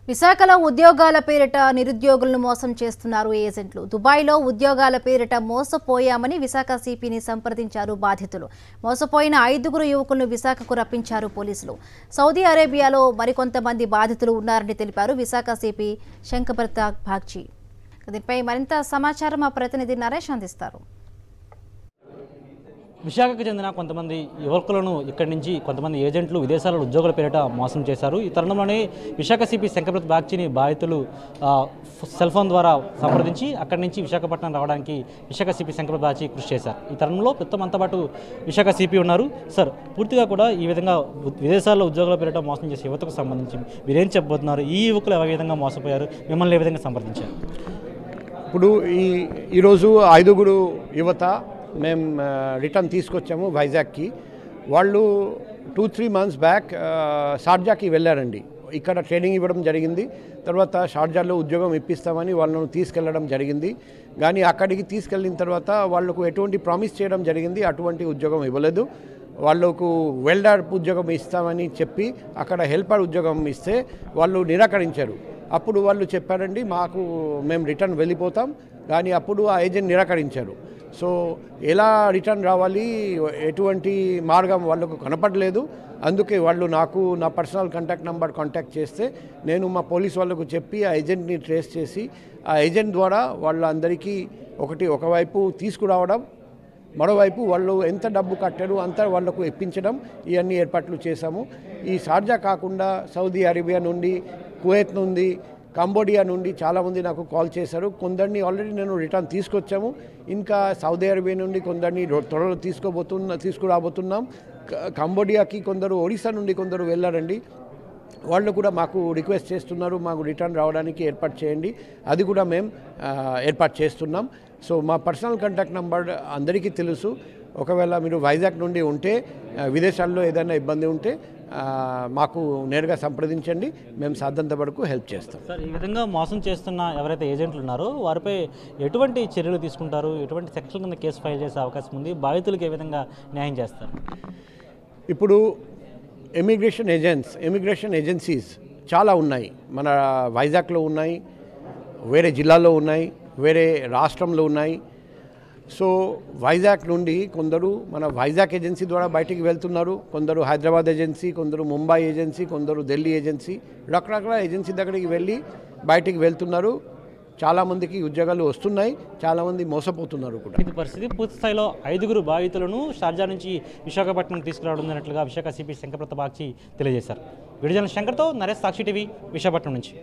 విశాఖలో ఉద్యోగాల పేరిట నిరుద్యోగులను మోసం చేస్తున్నారు ఏజెంట్లు. దుబాయ్లో ఉద్యోగాల పేరిట మోసపోయామని విశాఖ సిపిని సంప్రదించారు బాధితులు. మోసపోయిన 5 యువకులను విశాఖకు రప్పించారు పోలీసులు. సౌదీ అరేబియాలో మరికొంతమంది బాధితులు ఉన్నారని తెలిపారు విశాఖ సిపి శంకర్ప్రతాప్ బాగ్చి. దీనిపై మరింత సమాచారం మా ప్రతినిధి నరేష్ అందిస్తారు. విశాఖకు చెందిన కొంతమంది యువకులను ఇక్కడి నుంచి కొంతమంది ఏజెంట్లు విదేశాలలో ఉద్యోగుల పేరిట మోసం చేశారు. ఈ తరుణంలోనే విశాఖ సిపి శంకర్ప్రతాప్ బాగ్చిని బాధితులు సెల్ ఫోన్ ద్వారా సంప్రదించి అక్కడి నుంచి విశాఖపట్నం రావడానికి విశాఖ సిపి శంకర్ప్రతాప్ బాగ్చి కృషి చేశారు. ఈ తరుణంలో ప్రస్తుతం పాటు విశాఖ సిపి ఉన్నారు. సార్, పూర్తిగా కూడా ఈ విధంగా విదేశాల్లో ఉద్యోగుల పేరిట మోసం చేసే యువతకు సంబంధించి మీరేం చెప్పబోతున్నారు? ఈ యువకులు ఏ విధంగా మోసపోయారు, మిమ్మల్ని ఏ విధంగా సంప్రదించారు? ఇప్పుడు ఈరోజు 5 యువత మేము రిటర్న్ తీసుకొచ్చాము వైజాగ్కి. వాళ్ళు 2-3 months బ్యాక్ షార్జాకి వెళ్ళారండి. ఇక్కడ ట్రైనింగ్ ఇవ్వడం జరిగింది. తర్వాత షార్జాలో ఉద్యోగం ఇప్పిస్తామని వాళ్ళను తీసుకెళ్లడం జరిగింది. కానీ అక్కడికి తీసుకెళ్ళిన తర్వాత వాళ్ళకు ఎటువంటి ప్రామిస్ చేయడం జరిగింది, అటువంటి ఉద్యోగం ఇవ్వలేదు. వాళ్ళకు వెల్డర్ ఉద్యోగం ఇస్తామని చెప్పి అక్కడ హెల్పర్ ఉద్యోగం ఇస్తే వాళ్ళు నిరాకరించారు. అప్పుడు వాళ్ళు చెప్పారండి, మేము రిటర్న్ వెళ్ళిపోతాం. కానీ అప్పుడు ఆ ఏజెంట్ నిరాకరించారు. సో ఎలా రిటర్న్ రావాలి, ఎటువంటి మార్గం వాళ్ళకు కనపడలేదు. అందుకే వాళ్ళు నా పర్సనల్ కాంటాక్ట్ చేస్తే నేను మా పోలీస్ వాళ్ళకు చెప్పి ఆ ఏజెంట్ని ట్రేస్ చేసి ఆ ఏజెంట్ ద్వారా వాళ్ళందరికీ ఒకవైపు తీసుకురావడం, మరోవైపు వాళ్ళు ఎంత డబ్బు కట్టారు అంతా వాళ్లకు ఇప్పించడం, ఇవన్నీ ఏర్పాట్లు చేశాము. ఈ షార్జా కాకుండా సౌదీ అరేబియా నుండి, కువైత్ నుండి, కంబోడియా నుండి చాలామంది నాకు కాల్ చేశారు. కొందరిని ఆల్రెడీ నేను రిటర్న్ తీసుకొచ్చాము. ఇంకా సౌదీ అరేబియా నుండి కొందరిని త్వరలో తీసుకురాబోతున్నాం. కంబోడియాకి కొందరు, ఒడిశా నుండి కొందరు వెళ్ళారండి. వాళ్ళు కూడా మాకు రిక్వెస్ట్ చేస్తున్నారు, మాకు రిటర్న్ రావడానికి ఏర్పాటు చేయండి. అది కూడా మేము ఏర్పాటు చేస్తున్నాం. సో మా పర్సనల్ కాంటాక్ట్ నెంబర్ అందరికీ తెలుసు. ఒకవేళ మీరు వైజాగ్ నుండి ఉంటే, విదేశాల్లో ఏదైనా ఇబ్బంది ఉంటే మాకు నేరుగా సంప్రదించండి. మేము సాధ్యంత వరకు హెల్ప్ చేస్తాం. సార్, ఈ విధంగా మోసం చేస్తున్న ఎవరైతే ఏజెంట్లు ఉన్నారో వారిపై ఎటువంటి చర్యలు తీసుకుంటారు? ఎటువంటి సెక్షన్ కింద కేసు ఫైల్ చేసే అవకాశం ఉంది? బాధితులకు ఏ విధంగా న్యాయం చేస్తారు? ఇప్పుడు ఇమిగ్రేషన్ ఏజెన్సీస్ చాలా ఉన్నాయి. మన వైజాగ్లో ఉన్నాయి, వేరే జిల్లాలో ఉన్నాయి, వేరే రాష్ట్రంలో ఉన్నాయి. సో వైజాగ్ నుండి కొందరు మన వైజాగ్ ఏజెన్సీ ద్వారా బయటికి వెళ్తున్నారు. కొందరు హైదరాబాద్ ఏజెన్సీ, కొందరు ముంబై ఏజెన్సీ, కొందరు ఢిల్లీ ఏజెన్సీ, రకరకాల ఏజెన్సీ దగ్గరికి వెళ్ళి బయటికి వెళ్తున్నారు. చాలామందికి ఉద్యోగాలు వస్తున్నాయి, చాలామంది మోసపోతున్నారు కూడా. ఇది పరిస్థితి. పూర్తి స్థాయిలో 5 బాధితులను షార్జా నుంచి విశాఖపట్నం తీసుకురావడం జరిగినట్లుగా విశాఖ సిపి శంకర్ప్రతాప్ బాగ్చి తెలియజేశారు. విడుదల శంకర్తో నరేష్, సాక్షి టీవీ, విశాఖపట్నం నుంచి.